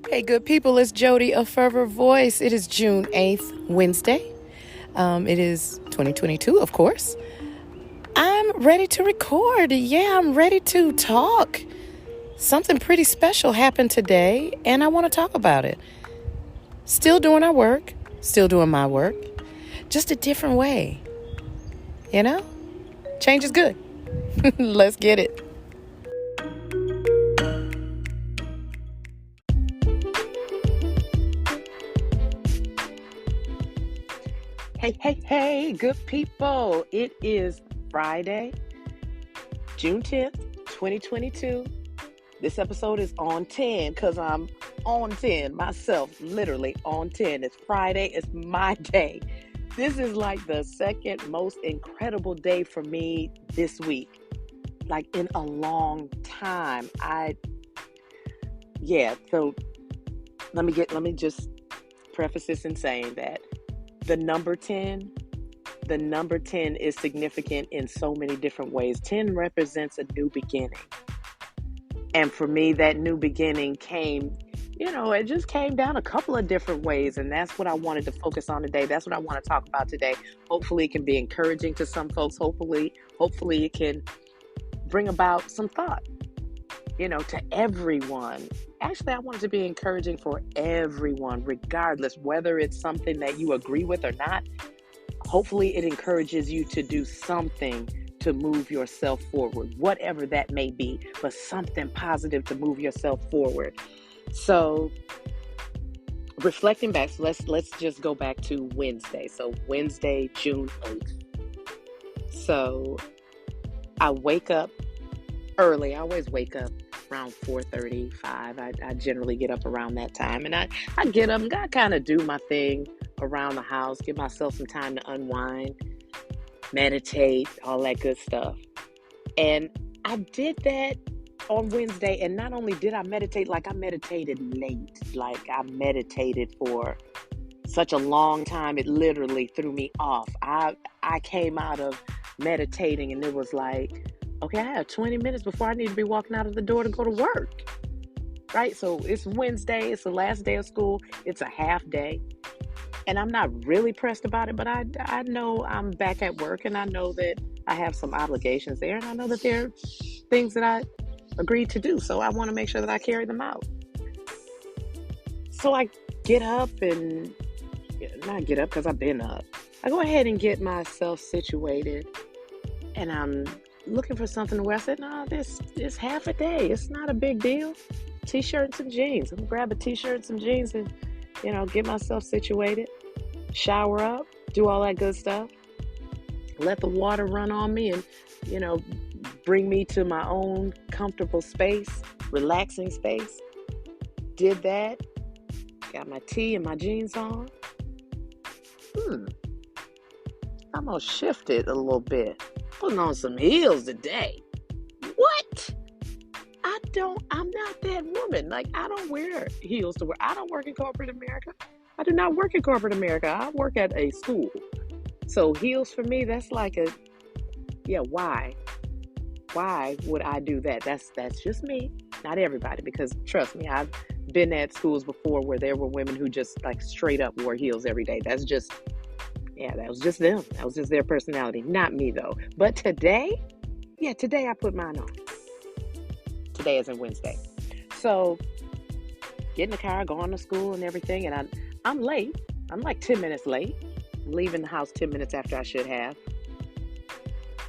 Hey, good people, it's Jody, a fervor voice. It is June 8th, Wednesday. It is 2022, of course. I'm ready to record. Yeah, I'm ready to talk. Something pretty special happened today, and I want to talk about it. Still doing our work, still doing my work, just a different way. You know? Change is good. Let's get it. Hey, good people. It is Friday, June 10th, 2022. This episode is on 10 because I'm on 10 myself, literally on 10. It's Friday. It's my day. This is like the second most incredible day for me this week, like in a long time. So let me just preface this in saying that the number 10 is significant in so many different ways. 10 represents a new beginning. And for me, that new beginning came, it just came down a couple of different ways. And that's what I wanted to focus on today. That's what I want to talk about today. Hopefully it can be encouraging to some folks. Hopefully it can bring about some thought, to everyone. Actually, I want it to be encouraging for everyone, regardless, whether it's something that you agree with or not. Hopefully it encourages you to do something to move yourself forward, whatever that may be, but something positive to move yourself forward. So reflecting back, so let's just go back to Wednesday. So Wednesday, June 8th. So I wake up early. I always wake up around 4:35. I generally get up around that time, and I get up and I kind of do my thing around the house, give myself some time to unwind, meditate, all that good stuff. And I did that on Wednesday, and not only did I meditate, like I meditated late, like I meditated for such a long time, it literally threw me off. I came out of meditating and it was like, okay, I have 20 minutes before I need to be walking out of the door to go to work, right? So it's Wednesday, it's the last day of school, it's a half day. And I'm not really pressed about it, but I know I'm back at work, and I know that I have some obligations there, and I know that there are things that I agreed to do. So I want to make sure that I carry them out. So I get up and not get up because I've been up. I go ahead and get myself situated, and I'm looking for something where I said, no, this is half a day. It's not a big deal. T-shirt and some jeans. I'm going to grab a T-shirt and some jeans and get myself situated, shower up, do all that good stuff, let the water run on me and, bring me to my own comfortable space, relaxing space. Did that, got my tea and my jeans on. I'm going to shift it a little bit. Putting on some heels today. What? I'm not that woman. Like, I don't wear heels to work. I don't work in corporate America. I do not work in corporate America. I work at a school. So heels for me, that's like why? Why would I do that? That's just me. Not everybody, because trust me, I've been at schools before where there were women who just like straight up wore heels every day. That was just them. That was just their personality. Not me though. But today I put mine on. Today isn't Wednesday. So get in the car, going to school and everything. And I'm late. I'm like 10 minutes late. I'm leaving the house 10 minutes after I should have.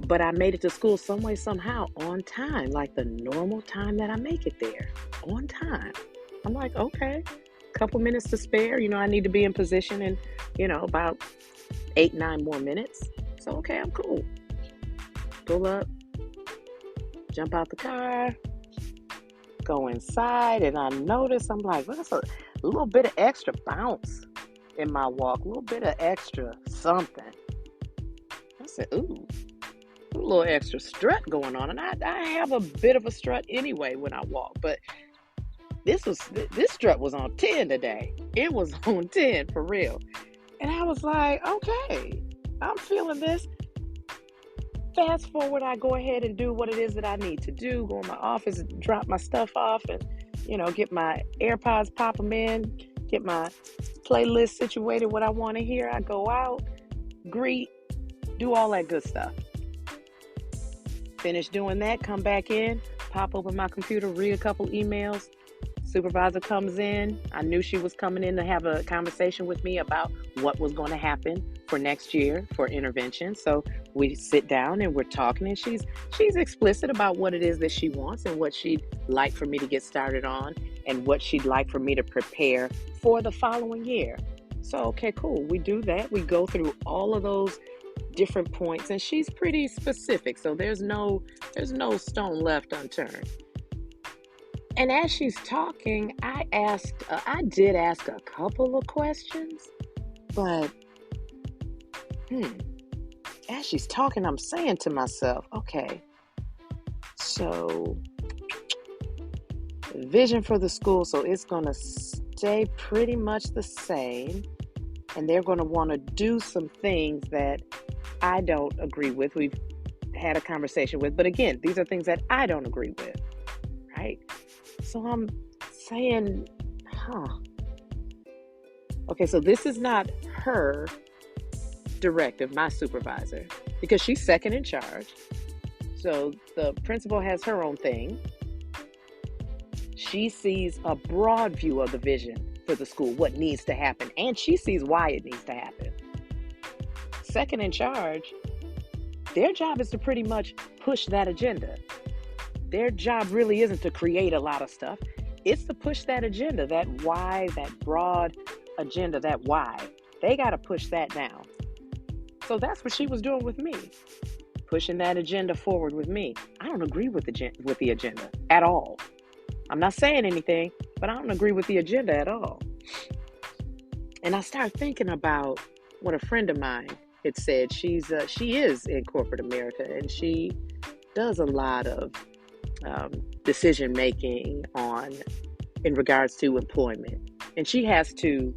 But I made it to school some way, somehow, on time. Like the normal time that I make it there. On time. I'm like, okay. Couple minutes to spare. I need to be in position in, about 8-9 more minutes. So, okay, I'm cool. Pull up. Jump out the car. Go inside, and I notice, I'm like, well, that's a little bit of extra bounce in my walk, a little bit of extra something. I said, ooh, a little extra strut going on. And I have a bit of a strut anyway when I walk, but this strut was on 10 today. It was on 10 for real. And I was like, okay, I'm feeling this. Fast forward, I go ahead and do what it is that I need to do. Go in my office, drop my stuff off, and get my AirPods, pop them in, get my playlist situated, what I want to hear. I go out, greet, do all that good stuff. Finish doing that, come back in, pop open my computer, read a couple emails. Supervisor comes in. I knew she was coming in to have a conversation with me about what was going to happen for next year for intervention. So we sit down and we're talking, and she's explicit about what it is that she wants and what she'd like for me to get started on and what she'd like for me to prepare for the following year. So, okay, cool. We do that. We go through all of those different points, and she's pretty specific. So there's no stone left unturned. And as she's talking, I did ask a couple of questions, but as she's talking, I'm saying to myself, okay, so vision for the school, so it's going to stay pretty much the same, and they're going to want to do some things that I don't agree with. We've had a conversation with, but again, these are things that I don't agree with, right? So I'm saying, okay, so this is not her directive, my supervisor, because she's second in charge. So the principal has her own thing. She sees a broad view of the vision for the school, what needs to happen, and she sees why it needs to happen. Second in charge, their job is to pretty much push that agenda. Their job really isn't to create a lot of stuff. It's to push that agenda, that why, that broad agenda, that why. They got to push that down. So that's what she was doing with me, pushing that agenda forward with me. I don't agree with the agenda at all. I'm not saying anything, but I don't agree with the agenda at all. And I started thinking about what a friend of mine had said. She is in corporate America, and she does a lot of decision making in regards to employment, and she has to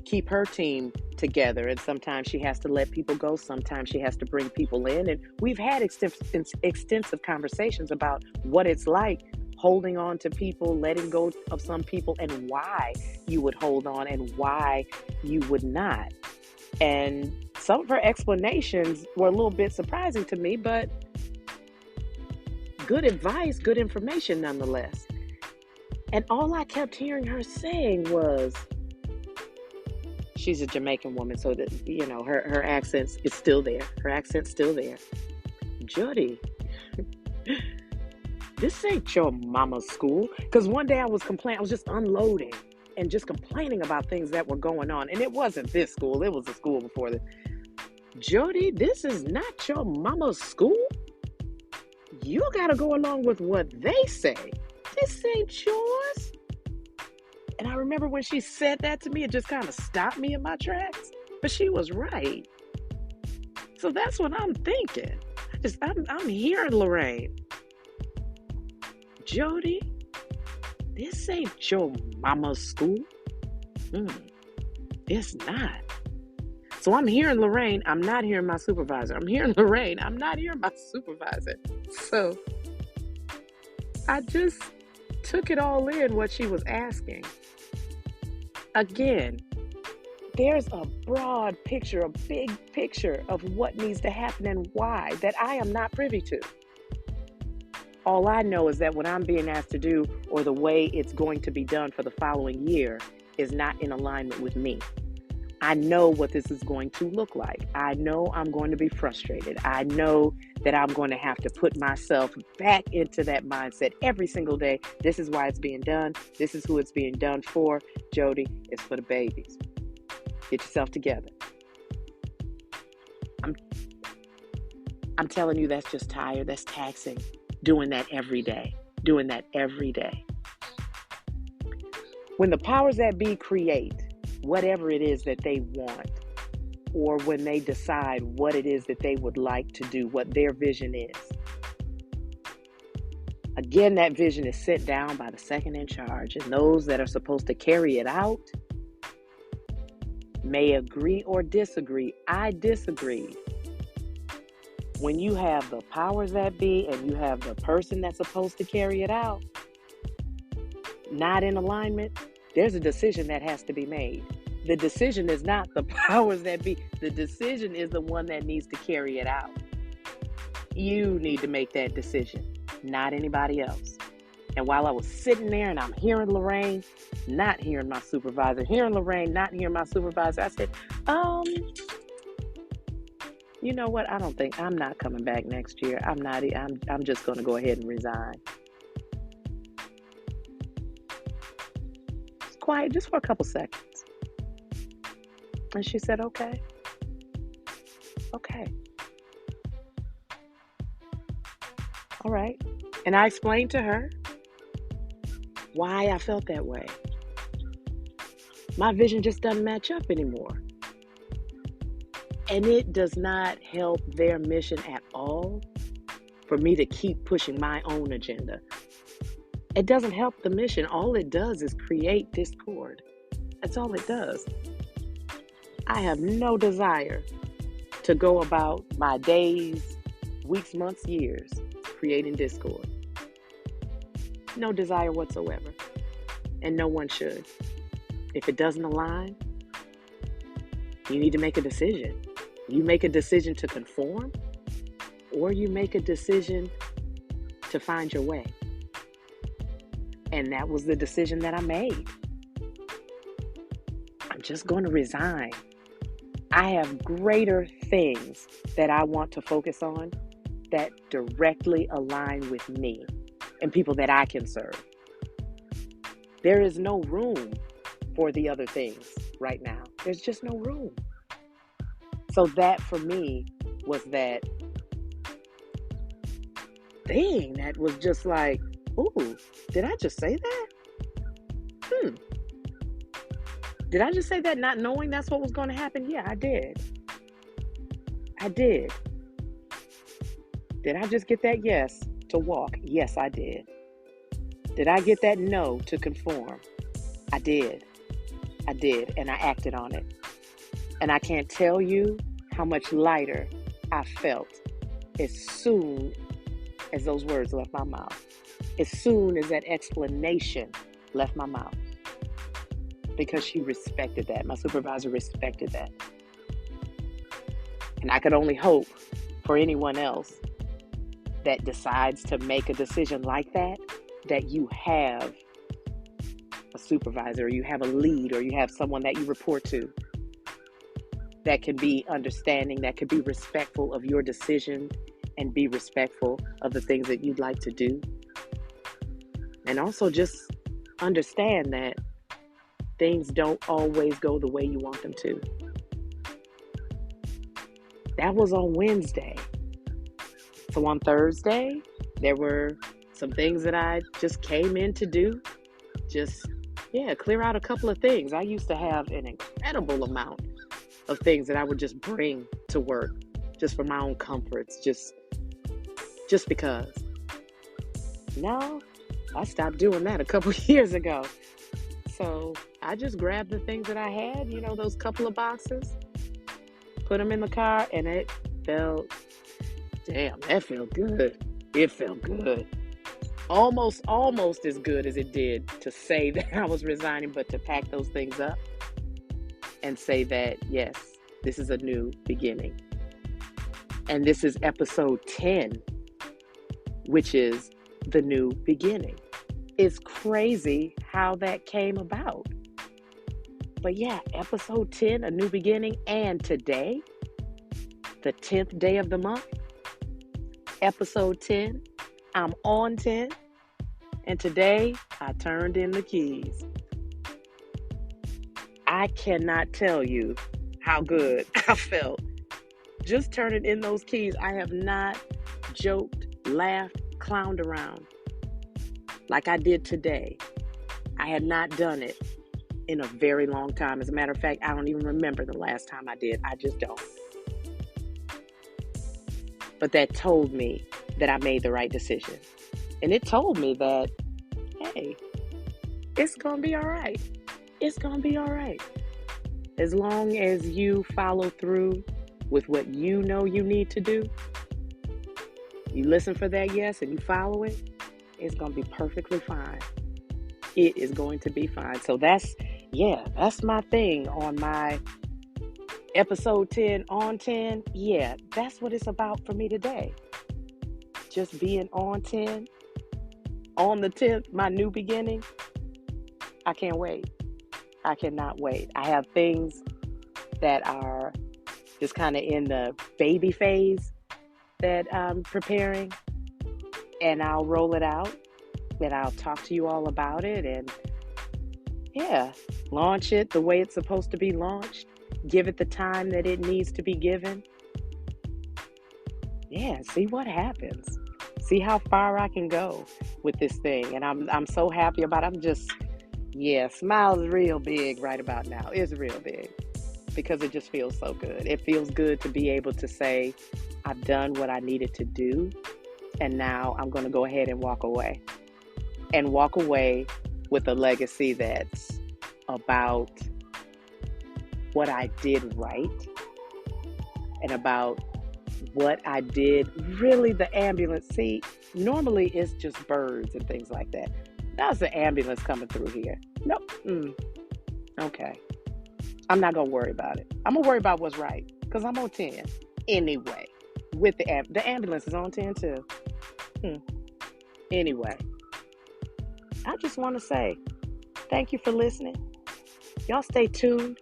keep her team together, and sometimes she has to let people go, sometimes she has to bring people in, and we've had extensive conversations about what it's like holding on to people, letting go of some people, and why you would hold on and why you would not. And some of her explanations were a little bit surprising to me, but good advice, good information nonetheless. And all I kept hearing her saying was, she's a Jamaican woman, so that, her accent is still there. Her accent's still there. Jody, this ain't your mama's school. Because one day I was just unloading and just complaining about things that were going on. And it wasn't this school. It was the school before this. Jody, this is not your mama's school. You got to go along with what they say. This ain't yours. And I remember when she said that to me, it just kind of stopped me in my tracks. But she was right. So that's what I'm thinking. I'm hearing Lorraine. Jody, this ain't your mama's school. It's not. So I'm hearing Lorraine. I'm not hearing my supervisor. I'm hearing Lorraine. I'm not hearing my supervisor. So I just took it all in, what she was asking. Again, there's a broad picture, a big picture of what needs to happen and why that I am not privy to. All I know is that what I'm being asked to do, or the way it's going to be done for the following year, is not in alignment with me. I know what this is going to look like. I know I'm going to be frustrated. I know that I'm going to have to put myself back into that mindset every single day. This is why it's being done. This is who it's being done for. Jody, it's for the babies. Get yourself together. I'm telling you, that's just tired. That's taxing. Doing that every day. When the powers that be create whatever it is that they want, or when they decide what it is that they would like to do, what their vision is, again, that vision is set down by the second in charge, and those that are supposed to carry it out may agree or disagree. I disagree. When you have the powers that be and you have the person that's supposed to carry it out, not in alignment, there's a decision that has to be made. The decision is not the powers that be. The decision is the one that needs to carry it out. You need to make that decision, not anybody else. And while I was sitting there and I'm hearing Lorraine, not hearing my supervisor, hearing Lorraine, not hearing my supervisor, I said, you know what? I'm not coming back next year. I'm just going to go ahead and resign. It's quiet just for a couple seconds. And she said, okay. All right. And I explained to her why I felt that way. My vision just doesn't match up anymore. And it does not help their mission at all for me to keep pushing my own agenda. It doesn't help the mission. All it does is create discord. That's all it does. I have no desire to go about my days, weeks, months, years creating discord. No desire whatsoever. And no one should. If it doesn't align, you need to make a decision. You make a decision to conform, or you make a decision to find your way. And that was the decision that I made. I'm just going to resign. I have greater things that I want to focus on that directly align with me and people that I can serve. There is no room for the other things right now. There's just no room. So that for me was that thing that was just like, ooh, did I just say that? Did I just say that not knowing that's what was going to happen? Yeah, I did. Did I just get that yes to walk? Yes, I did. Did I get that no to conform? I did. And I acted on it. And I can't tell you how much lighter I felt as soon as those words left my mouth. As soon as that explanation left my mouth. Because she respected that. My supervisor respected that. And I could only hope for anyone else that decides to make a decision like that, that you have a supervisor, or you have a lead, or you have someone that you report to that can be understanding, that can be respectful of your decision and be respectful of the things that you'd like to do. And also just understand that things don't always go the way you want them to. That was on Wednesday. So on Thursday, there were some things that I just came in to do. Clear out a couple of things. I used to have an incredible amount of things that I would just bring to work just for my own comforts, just because. Now, I stopped doing that a couple years ago. So I just grabbed the things that I had, those couple of boxes, put them in the car, and it felt, that felt good. It felt good. Almost as good as it did to say that I was resigning, but to pack those things up and say that, yes, this is a new beginning. And this is episode 10, which is the new beginning. It's crazy how that came about. But yeah, episode 10, a new beginning. And today, the 10th day of the month, episode 10, I'm on 10. And today, I turned in the keys. I cannot tell you how good I felt just turning in those keys. I have not joked, laughed, clowned around like I did today. I had not done it in a very long time. As a matter of fact, I don't even remember the last time I did. I just don't. But that told me that I made the right decision. And it told me that, hey, it's going to be all right. It's going to be all right. As long as you follow through with what you know you need to do, you listen for that yes and you follow it, it's going to be perfectly fine. It is going to be fine. So that's my thing on my episode 10 on 10. Yeah, that's what it's about for me today. Just being on 10, on the 10th, my new beginning. I can't wait. I cannot wait. I have things that are just kind of in the baby phase that I'm preparing, and I'll roll it out, and I'll talk to you all about it, and launch it the way it's supposed to be launched. Give it the time that it needs to be given. See what happens. See how far I can go with this thing. And I'm so happy about it. I'm just, smile is real big right about now. It's real big because it just feels so good. It feels good to be able to say, I've done what I needed to do, and now I'm going to go ahead and walk away. And walk away with a legacy that's about what I did right and about what I did. Really, the ambulance, see, normally it's just birds and things like that. That's the ambulance coming through here. Nope. Okay. I'm not going to worry about it. I'm going to worry about what's right because I'm on 10 anyway. With the ambulance is on 10 too. Anyway, I just want to say thank you for listening. Y'all stay tuned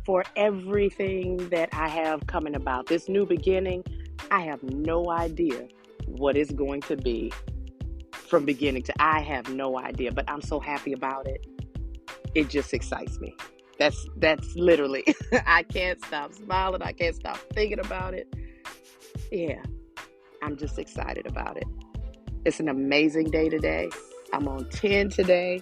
for everything that I have coming about. This new beginning, I have no idea what it's going to be from beginning to. I have no idea, but I'm so happy about it. It just excites me. That's literally, I can't stop smiling. I can't stop thinking about it. I'm just excited about it. It's an amazing day today. I'm on 10 today,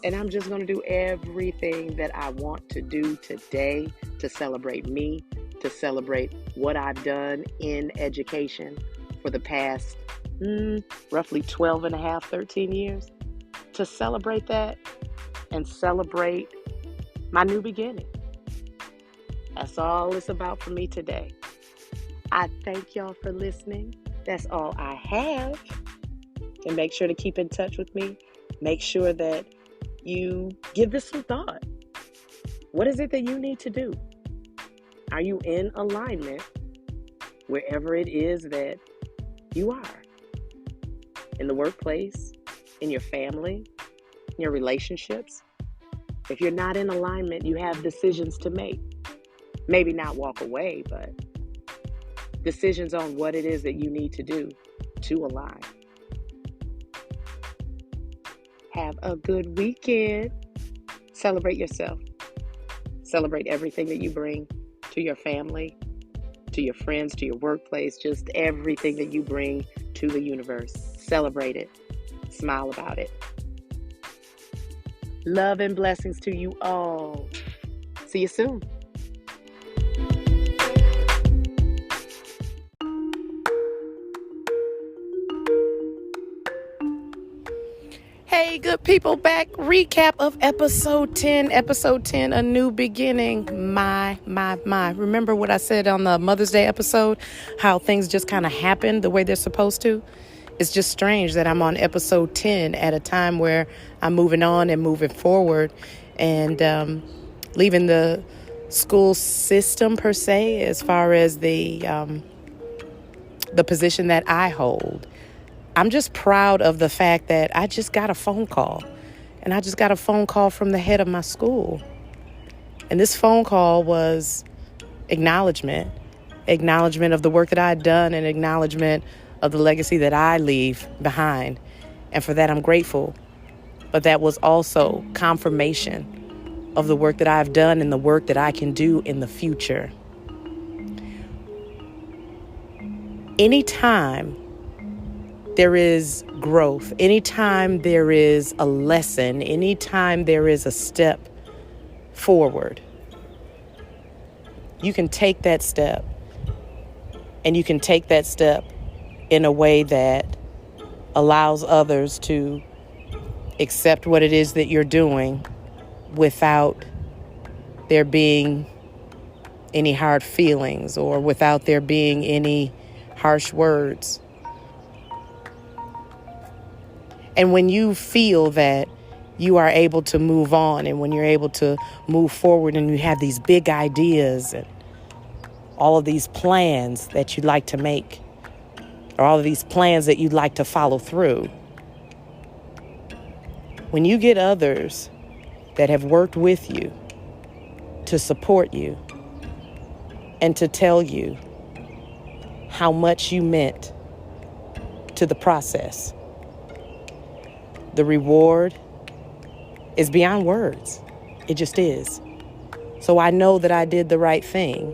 and I'm just going to do everything that I want to do today to celebrate me, to celebrate what I've done in education for the past roughly 12 and a half, 13 years, to celebrate that and celebrate my new beginning. That's all it's about for me today. I thank y'all for listening. That's all I have. And make sure to keep in touch with me. Make sure that you give this some thought. What is it that you need to do? Are you in alignment wherever it is that you are? In the workplace, in your family, in your relationships? If you're not in alignment, you have decisions to make. Maybe not walk away, but decisions on what it is that you need to do to align. Have a good weekend. Celebrate yourself. Celebrate everything that you bring to your family, to your friends, to your workplace, just everything that you bring to the universe. Celebrate it. Smile about it. Love and blessings to you all. See you soon. Hey, good people, back. Recap of episode 10. Episode 10, a new beginning. My. Remember what I said on the Mother's Day episode? How things just kind of happen the way they're supposed to? It's just strange that I'm on episode 10 at a time where I'm moving on and moving forward and leaving the school system per se, as far as the position that I hold. I'm just proud of the fact that I just got a phone call, and I just got a phone call from the head of my school. And this phone call was acknowledgement of the work that I had done and acknowledgement of the legacy that I leave behind. And for that, I'm grateful. But that was also confirmation of the work that I've done and the work that I can do in the future. Anytime there is growth, anytime there is a lesson, anytime there is a step forward, you can take that step, and you can take that step in a way that allows others to accept what it is that you're doing without there being any hard feelings or without there being any harsh words. And when you feel that you are able to move on, and when you're able to move forward and you have these big ideas and all of these plans that you'd like to make, or all of these plans that you'd like to follow through, when you get others that have worked with you to support you and to tell you how much you meant to the process, the reward is beyond words. It just is. So I know that I did the right thing.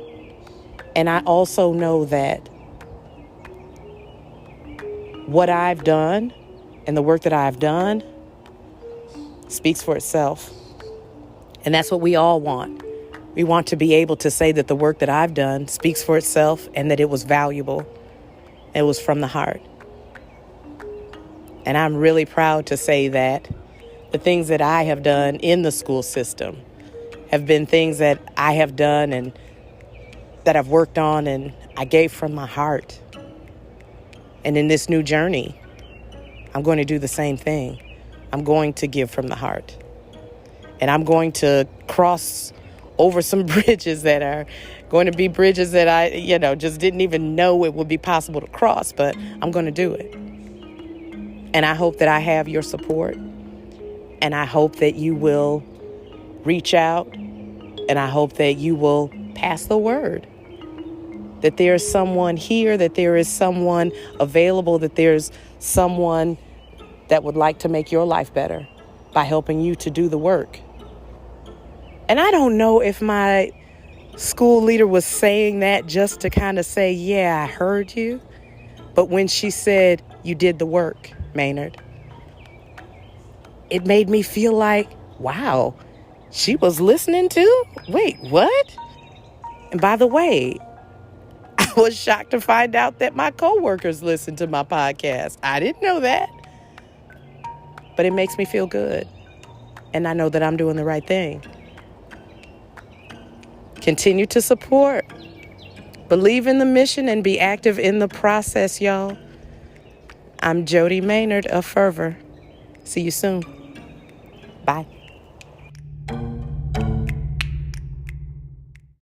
And I also know that what I've done and the work that I've done speaks for itself. And that's what we all want. We want to be able to say that the work that I've done speaks for itself and that it was valuable. It was from the heart. And I'm really proud to say that the things that I have done in the school system have been things that I have done and that I've worked on and I gave from my heart. And in this new journey, I'm going to do the same thing. I'm going to give from the heart. And I'm going to cross over some bridges that are going to be bridges that I, just didn't even know it would be possible to cross, but I'm going to do it. And I hope that I have your support. And I hope that you will reach out, and I hope that you will pass the word that there is someone here, that there is someone available, that there's someone that would like to make your life better by helping you to do the work. And I don't know if my school leader was saying that just to kind of say, yeah, I heard you. But when she said, you did the work, Maynard, it made me feel like, wow, she was listening too? Wait, what? And by the way, I was shocked to find out that my coworkers listen to my podcast. I didn't know that. But it makes me feel good. And I know that I'm doing the right thing. Continue to support. Believe in the mission and be active in the process, y'all. I'm Jody Maynard of Fervor. See you soon. Bye.